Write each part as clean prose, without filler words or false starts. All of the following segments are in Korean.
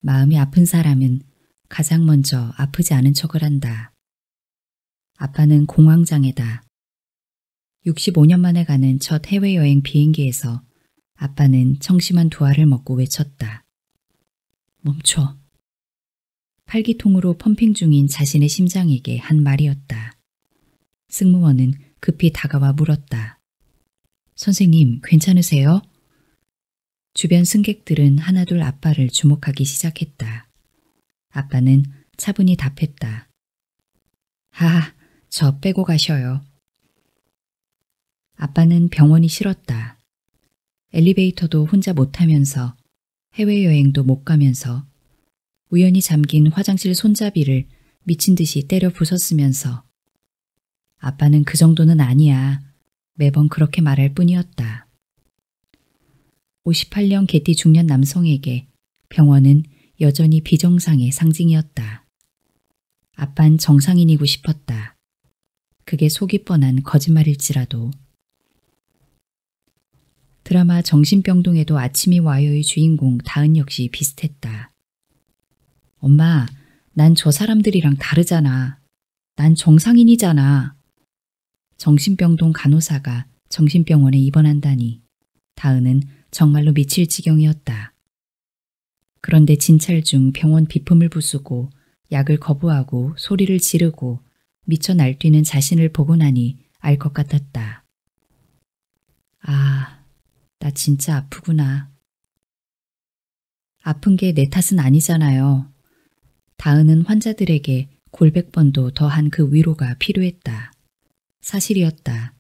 마음이 아픈 사람은 가장 먼저 아프지 않은 척을 한다. 아빠는 공황장애다. 65년 만에 가는 첫 해외여행 비행기에서 아빠는 청심한 두 알을 먹고 외쳤다. 멈춰. 팔기통으로 펌핑 중인 자신의 심장에게 한 말이었다. 승무원은 급히 다가와 물었다. 선생님, 괜찮으세요? 주변 승객들은 하나둘 아빠를 주목하기 시작했다. 아빠는 차분히 답했다. 저 빼고 가셔요. 아빠는 병원이 싫었다. 엘리베이터도 혼자 못 타면서 해외여행도 못 가면서 우연히 잠긴 화장실 손잡이를 미친 듯이 때려 부쉈으면서 아빠는 그 정도는 아니야. 매번 그렇게 말할 뿐이었다. 58년 개띠 중년 남성에게 병원은 여전히 비정상의 상징이었다. 아빤 정상인이고 싶었다. 그게 속이 뻔한 거짓말일지라도. 드라마 정신병동에도 아침이 와요의 주인공 다은 역시 비슷했다. 엄마, 난 저 사람들이랑 다르잖아. 난 정상인이잖아. 정신병동 간호사가 정신병원에 입원한다니 다은은 정말로 미칠 지경이었다. 그런데 진찰 중 병원 비품을 부수고 약을 거부하고 소리를 지르고 미쳐 날뛰는 자신을 보고 나니 알 것 같았다. 아, 나 진짜 아프구나. 아픈 게 내 탓은 아니잖아요. 다은은 환자들에게 골백 번도 더한 그 위로가 필요했다. 사실이었다.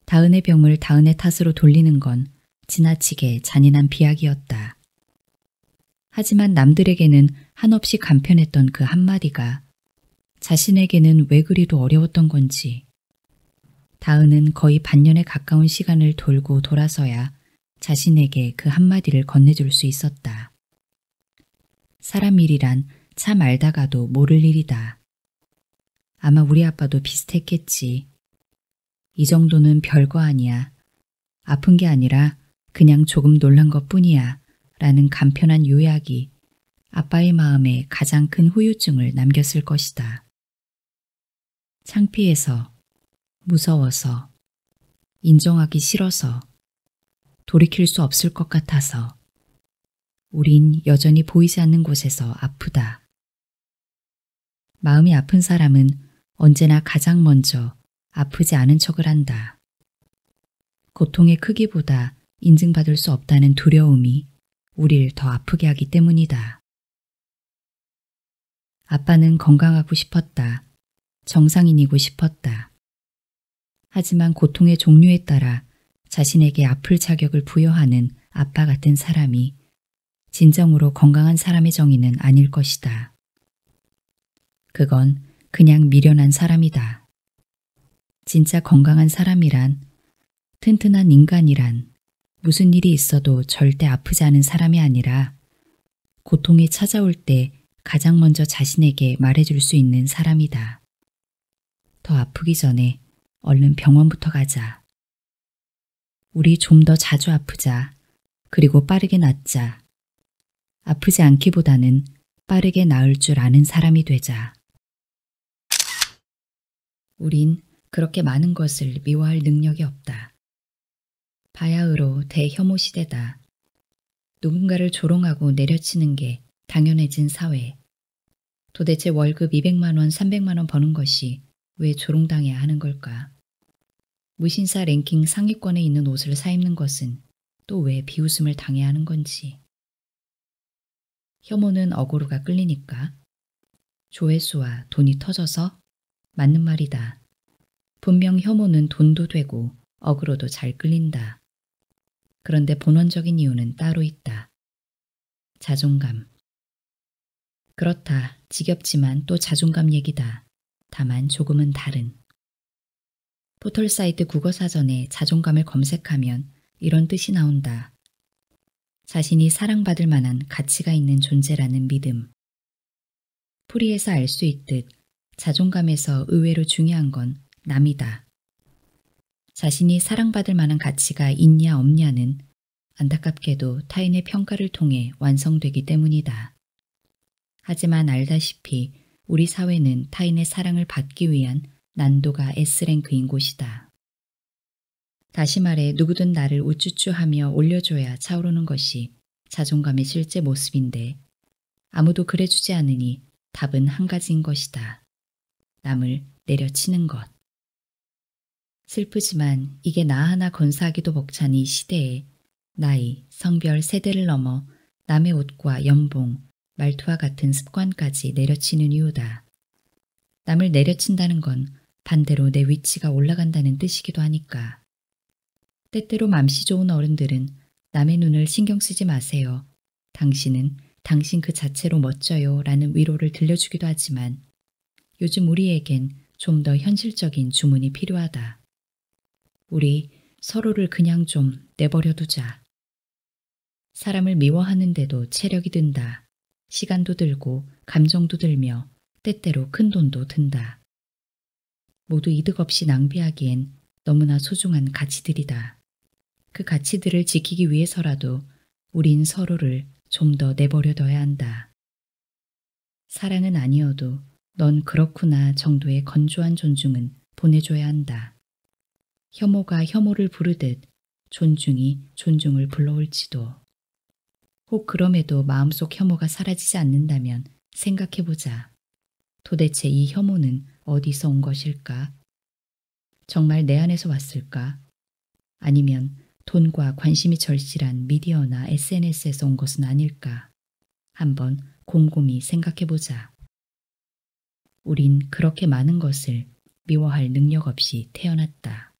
다은의 병을 다은의 탓으로 돌리는 건 지나치게 잔인한 비약이었다. 하지만 남들에게는 한없이 간편했던 그 한마디가 자신에게는 왜 그리도 어려웠던 건지. 다은은 거의 반년에 가까운 시간을 돌고 돌아서야 자신에게 그 한마디를 건네줄 수 있었다. 사람 일이란 참 알다가도 모를 일이다. 아마 우리 아빠도 비슷했겠지. 이 정도는 별거 아니야. 아픈 게 아니라 그냥 조금 놀란 것뿐이야 라는 간편한 요약이 아빠의 마음에 가장 큰 후유증을 남겼을 것이다. 창피해서, 무서워서, 인정하기 싫어서, 돌이킬 수 없을 것 같아서 우린 여전히 보이지 않는 곳에서 아프다. 마음이 아픈 사람은 언제나 가장 먼저 아프지 않은 척을 한다. 고통의 크기보다 인증받을 수 없다는 두려움이 우릴 더 아프게 하기 때문이다. 아빠는 건강하고 싶었다. 정상인이고 싶었다. 하지만 고통의 종류에 따라 자신에게 아플 자격을 부여하는 아빠 같은 사람이 진정으로 건강한 사람의 정의는 아닐 것이다. 그건 그냥 미련한 사람이다. 진짜 건강한 사람이란, 튼튼한 인간이란 무슨 일이 있어도 절대 아프지 않은 사람이 아니라 고통이 찾아올 때 가장 먼저 자신에게 말해줄 수 있는 사람이다. 더 아프기 전에 얼른 병원부터 가자. 우리 좀 더 자주 아프자. 그리고 빠르게 낫자. 아프지 않기보다는 빠르게 나을 줄 아는 사람이 되자. 우린 그렇게 많은 것을 미워할 능력이 없다. 바야흐로 대혐오 시대다. 누군가를 조롱하고 내려치는 게 당연해진 사회. 도대체 월급 200만 원, 300만 원 버는 것이 왜 조롱당해야 하는 걸까? 무신사 랭킹 상위권에 있는 옷을 사입는 것은 또 왜 비웃음을 당해야 하는 건지. 혐오는 어그로가 끌리니까? 조회수와 돈이 터져서? 맞는 말이다. 분명 혐오는 돈도 되고 어그로도 잘 끌린다. 그런데 본원적인 이유는 따로 있다. 자존감. 그렇다. 지겹지만 또 자존감 얘기다. 다만 조금은 다른. 포털사이트 국어사전에 자존감을 검색하면 이런 뜻이 나온다. 자신이 사랑받을 만한 가치가 있는 존재라는 믿음. 풀이에서 알 수 있듯 자존감에서 의외로 중요한 건 남이다. 자신이 사랑받을 만한 가치가 있냐 없냐는 안타깝게도 타인의 평가를 통해 완성되기 때문이다. 하지만 알다시피 우리 사회는 타인의 사랑을 받기 위한 난도가 S랭크인 곳이다. 다시 말해 누구든 나를 우쭈쭈하며 올려줘야 차오르는 것이 자존감의 실제 모습인데 아무도 그래주지 않으니 답은 한 가지인 것이다. 남을 내려치는 것. 슬프지만 이게 나 하나 건사하기도 벅찬 이 시대에 나이, 성별, 세대를 넘어 남의 옷과 연봉, 말투와 같은 습관까지 내려치는 이유다. 남을 내려친다는 건 반대로 내 위치가 올라간다는 뜻이기도 하니까. 때때로 맘씨 좋은 어른들은 남의 눈을 신경 쓰지 마세요. 당신은 당신 그 자체로 멋져요 라는 위로를 들려주기도 하지만 요즘 우리에겐 좀 더 현실적인 주문이 필요하다. 우리 서로를 그냥 좀 내버려 두자. 사람을 미워하는데도 체력이 든다. 시간도 들고 감정도 들며 때때로 큰 돈도 든다. 모두 이득 없이 낭비하기엔 너무나 소중한 가치들이다. 그 가치들을 지키기 위해서라도 우린 서로를 좀 더 내버려둬야 한다. 사랑은 아니어도 넌 그렇구나 정도의 건조한 존중은 보내줘야 한다. 혐오가 혐오를 부르듯 존중이 존중을 불러올지도. 혹 그럼에도 마음속 혐오가 사라지지 않는다면 생각해보자. 도대체 이 혐오는 어디서 온 것일까? 정말 내 안에서 왔을까? 아니면 돈과 관심이 절실한 미디어나 SNS에서 온 것은 아닐까? 한번 곰곰이 생각해보자. 우린 그렇게 많은 것을 미워할 능력 없이 태어났다.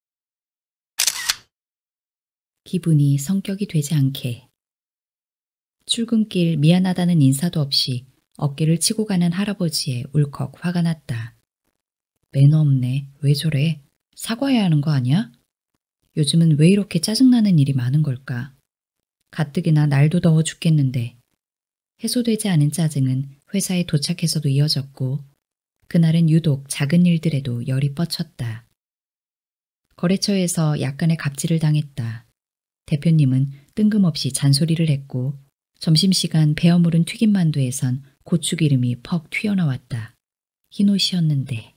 기분이 성격이 되지 않게. 출근길 미안하다는 인사도 없이 어깨를 치고 가는 할아버지에 울컥 화가 났다. 매너 없네. 왜 저래? 사과해야 하는 거 아니야? 요즘은 왜 이렇게 짜증나는 일이 많은 걸까? 가뜩이나 날도 더워 죽겠는데. 해소되지 않은 짜증은 회사에 도착해서도 이어졌고 그날은 유독 작은 일들에도 열이 뻗쳤다. 거래처에서 약간의 갑질을 당했다. 대표님은 뜬금없이 잔소리를 했고 점심시간 베어물은 튀김만두에선 고추기름이 퍽 튀어나왔다. 흰옷이었는데.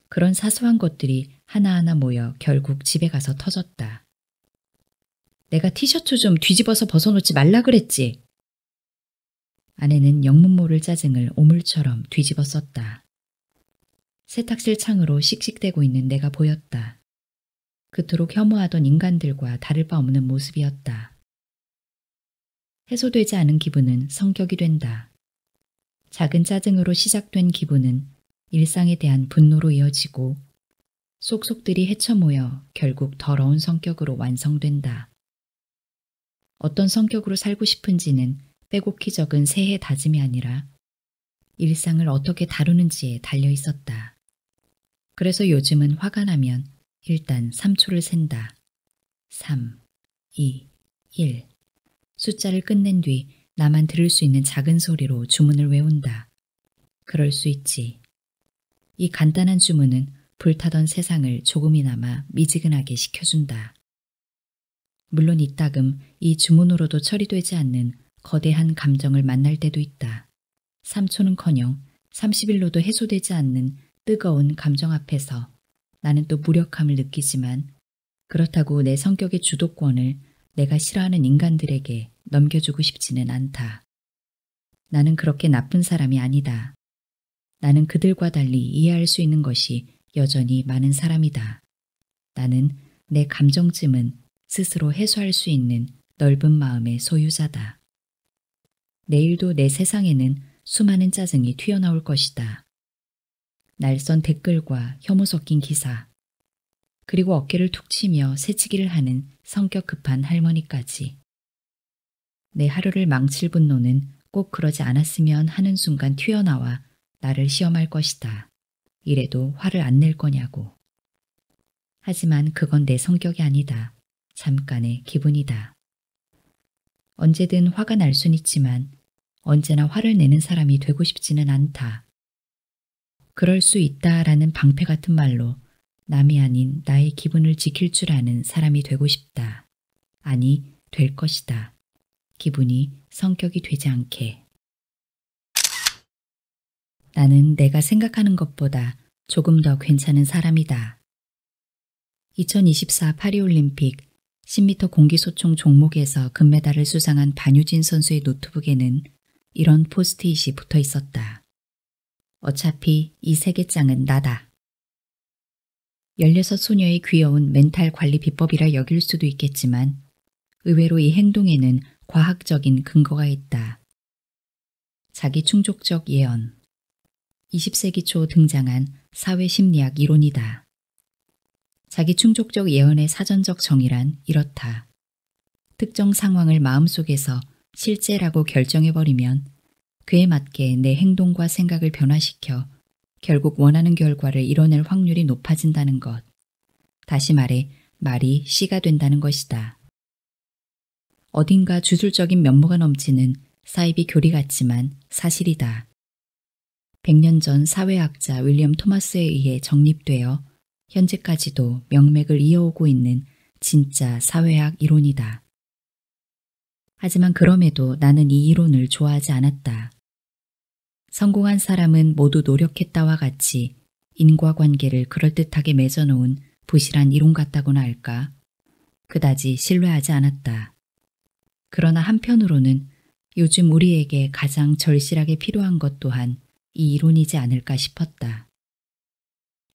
그런 사소한 것들이 하나하나 모여 결국 집에 가서 터졌다. 내가 티셔츠 좀 뒤집어서 벗어놓지 말라 그랬지. 아내는 영문 모를 짜증을 오물처럼 뒤집어 썼다. 세탁실 창으로 씩씩대고 있는 내가 보였다. 그토록 혐오하던 인간들과 다를 바 없는 모습이었다. 해소되지 않은 기분은 성격이 된다. 작은 짜증으로 시작된 기분은 일상에 대한 분노로 이어지고 속속들이 헤쳐 모여 결국 더러운 성격으로 완성된다. 어떤 성격으로 살고 싶은지는 빼곡히 적은 새해 다짐이 아니라 일상을 어떻게 다루는지에 달려 있었다. 그래서 요즘은 화가 나면 일단 3초를 센다. 3, 2, 1. 숫자를 끝낸 뒤 나만 들을 수 있는 작은 소리로 주문을 외운다. 그럴 수 있지. 이 간단한 주문은 불타던 세상을 조금이나마 미지근하게 식혀준다. 물론 이따금 이 주문으로도 처리되지 않는 거대한 감정을 만날 때도 있다. 3초는커녕 30일로도 해소되지 않는 뜨거운 감정 앞에서 나는 또 무력함을 느끼지만 그렇다고 내 성격의 주도권을 내가 싫어하는 인간들에게 넘겨주고 싶지는 않다. 나는 그렇게 나쁜 사람이 아니다. 나는 그들과 달리 이해할 수 있는 것이 여전히 많은 사람이다. 나는 내 감정쯤은 스스로 해소할 수 있는 넓은 마음의 소유자다. 내일도 내 세상에는 수많은 짜증이 튀어나올 것이다. 날선 댓글과 혐오 섞인 기사, 그리고 어깨를 툭 치며 새치기를 하는 성격 급한 할머니까지. 내 하루를 망칠 분노는 꼭 그러지 않았으면 하는 순간 튀어나와 나를 시험할 것이다. 이래도 화를 안 낼 거냐고. 하지만 그건 내 성격이 아니다. 잠깐의 기분이다. 언제든 화가 날 순 있지만 언제나 화를 내는 사람이 되고 싶지는 않다. 그럴 수 있다라는 방패 같은 말로 남이 아닌 나의 기분을 지킬 줄 아는 사람이 되고 싶다. 아니, 될 것이다. 기분이 성격이 되지 않게. 나는 내가 생각하는 것보다 조금 더 괜찮은 사람이다. 2024 파리올림픽 10m 공기소총 종목에서 금메달을 수상한 반유진 선수의 노트북에는 이런 포스트잇이 붙어 있었다. 어차피 이 세계장은 나다. 16 소녀의 귀여운 멘탈 관리 비법이라 여길 수도 있겠지만 의외로 이 행동에는 과학적인 근거가 있다. 자기 충족적 예언. 20세기 초 등장한 사회심리학 이론이다. 자기 충족적 예언의 사전적 정의란 이렇다. 특정 상황을 마음속에서 실제라고 결정해버리면 그에 맞게 내 행동과 생각을 변화시켜 결국 원하는 결과를 이뤄낼 확률이 높아진다는 것. 다시 말해 말이 씨가 된다는 것이다. 어딘가 주술적인 면모가 넘치는 사이비 교리 같지만 사실이다. 100년 전 사회학자 윌리엄 토마스에 의해 정립되어 현재까지도 명맥을 이어오고 있는 진짜 사회학 이론이다. 하지만 그럼에도 나는 이 이론을 좋아하지 않았다. 성공한 사람은 모두 노력했다와 같이 인과관계를 그럴듯하게 맺어놓은 부실한 이론 같다고나 할까? 그다지 신뢰하지 않았다. 그러나 한편으로는 요즘 우리에게 가장 절실하게 필요한 것 또한 이 이론이지 않을까 싶었다.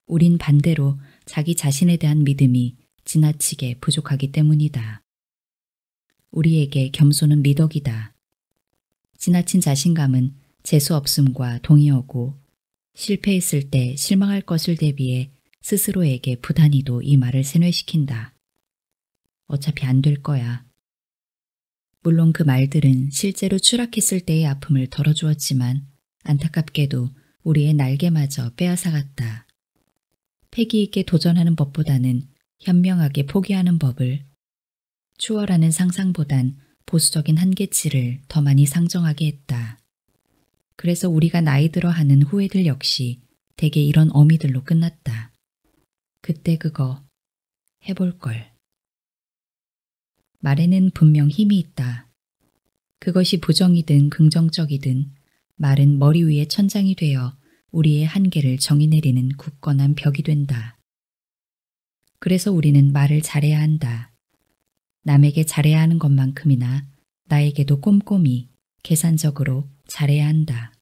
우린 반대로 자기 자신에 대한 믿음이 지나치게 부족하기 때문이다. 우리에게 겸손은 미덕이다. 지나친 자신감은 재수없음과 동의어고 실패했을 때 실망할 것을 대비해 스스로에게 부단히도 이 말을 세뇌시킨다. 어차피 안 될 거야. 물론 그 말들은 실제로 추락했을 때의 아픔을 덜어주었지만 안타깝게도 우리의 날개마저 빼앗아갔다. 패기 있게 도전하는 법보다는 현명하게 포기하는 법을, 추월하는 상상보단 보수적인 한계치를 더 많이 상정하게 했다. 그래서 우리가 나이 들어 하는 후회들 역시 대개 이런 어미들로 끝났다. 그때 그거 해볼걸. 말에는 분명 힘이 있다. 그것이 부정이든 긍정적이든 말은 머리 위에 천장이 되어 우리의 한계를 정의 내리는 굳건한 벽이 된다. 그래서 우리는 말을 잘해야 한다. 남에게 잘해야 하는 것만큼이나 나에게도 꼼꼼히, 계산적으로 잘해야 한다.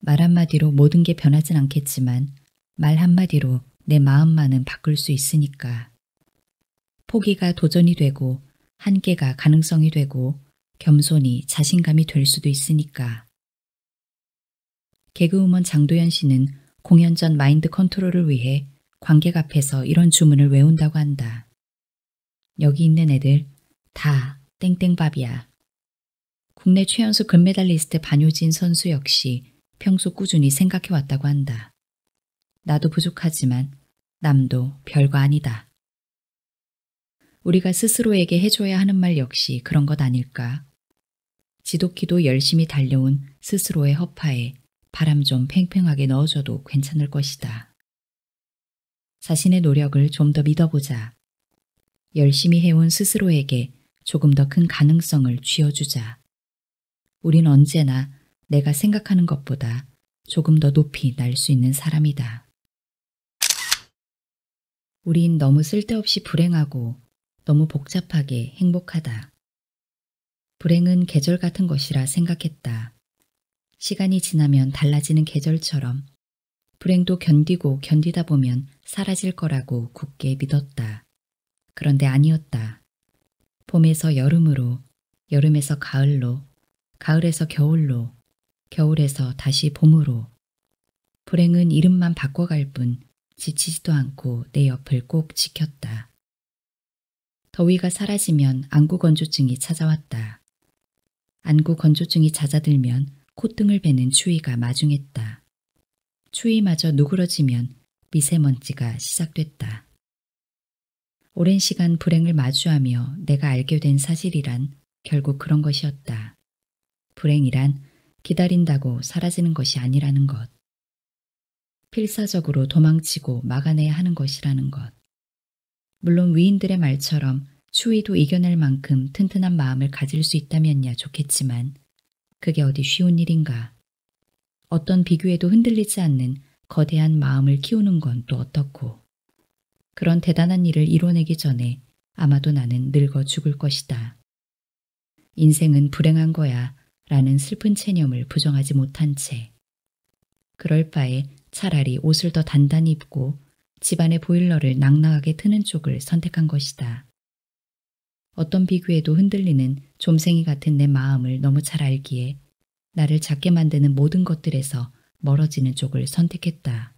말 한마디로 모든 게 변하진 않겠지만 말 한마디로 내 마음만은 바꿀 수 있으니까. 포기가 도전이 되고 한계가 가능성이 되고 겸손이 자신감이 될 수도 있으니까. 개그우먼 장도연 씨는 공연 전 마인드 컨트롤을 위해 관객 앞에서 이런 주문을 외운다고 한다. 여기 있는 애들 다 땡땡밥이야. 국내 최연소 금메달리스트 반효진 선수 역시 평소 꾸준히 생각해왔다고 한다. 나도 부족하지만 남도 별거 아니다. 우리가 스스로에게 해줘야 하는 말 역시 그런 것 아닐까? 지독히도 열심히 달려온 스스로의 허파에 바람 좀 팽팽하게 넣어줘도 괜찮을 것이다. 자신의 노력을 좀 더 믿어보자. 열심히 해온 스스로에게 조금 더 큰 가능성을 쥐어주자. 우린 언제나 내가 생각하는 것보다 조금 더 높이 날 수 있는 사람이다. 우린 너무 쓸데없이 불행하고 너무 복잡하게 행복하다. 불행은 계절 같은 것이라 생각했다. 시간이 지나면 달라지는 계절처럼 불행도 견디고 견디다 보면 사라질 거라고 굳게 믿었다. 그런데 아니었다. 봄에서 여름으로, 여름에서 가을로, 가을에서 겨울로, 겨울에서 다시 봄으로. 불행은 이름만 바꿔갈 뿐 지치지도 않고 내 옆을 꼭 지켰다. 더위가 사라지면 안구건조증이 찾아왔다. 안구건조증이 잦아들면 콧등을 베는 추위가 마중했다. 추위마저 누그러지면 미세먼지가 시작됐다. 오랜 시간 불행을 마주하며 내가 알게 된 사실이란 결국 그런 것이었다. 불행이란 기다린다고 사라지는 것이 아니라는 것. 필사적으로 도망치고 막아내야 하는 것이라는 것. 물론 위인들의 말처럼 추위도 이겨낼 만큼 튼튼한 마음을 가질 수 있다면야 좋겠지만 그게 어디 쉬운 일인가. 어떤 비교에도 흔들리지 않는 거대한 마음을 키우는 건 또 어떻고. 그런 대단한 일을 이뤄내기 전에 아마도 나는 늙어 죽을 것이다. 인생은 불행한 거야 라는 슬픈 체념을 부정하지 못한 채. 그럴 바에 차라리 옷을 더 단단히 입고 집안의 보일러를 낭낭하게 트는 쪽을 선택한 것이다. 어떤 비교에도 흔들리는 좀생이 같은 내 마음을 너무 잘 알기에 나를 작게 만드는 모든 것들에서 멀어지는 쪽을 선택했다.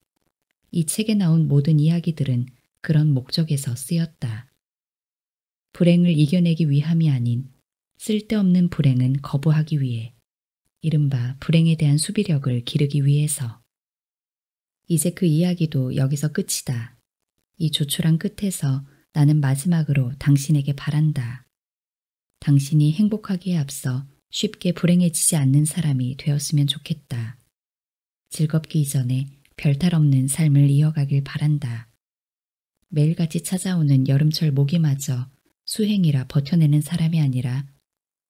이 책에 나온 모든 이야기들은 그런 목적에서 쓰였다. 불행을 이겨내기 위함이 아닌 쓸데없는 불행은 거부하기 위해, 이른바 불행에 대한 수비력을 기르기 위해서. 이제 그 이야기도 여기서 끝이다. 이 조촐한 끝에서 나는 마지막으로 당신에게 바란다. 당신이 행복하기에 앞서 쉽게 불행해지지 않는 사람이 되었으면 좋겠다. 즐겁기 이전에 별탈 없는 삶을 이어가길 바란다. 매일같이 찾아오는 여름철 모기마저 수행이라 버텨내는 사람이 아니라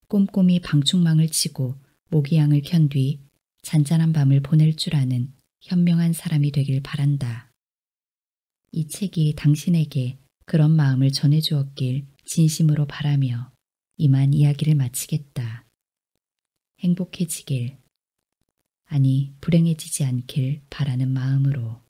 꼼꼼히 방충망을 치고 모기향을 켠 뒤 잔잔한 밤을 보낼 줄 아는 현명한 사람이 되길 바란다. 이 책이 당신에게 그런 마음을 전해주었길 진심으로 바라며 이만 이야기를 마치겠다. 행복해지길, 아니 불행해지지 않길 바라는 마음으로.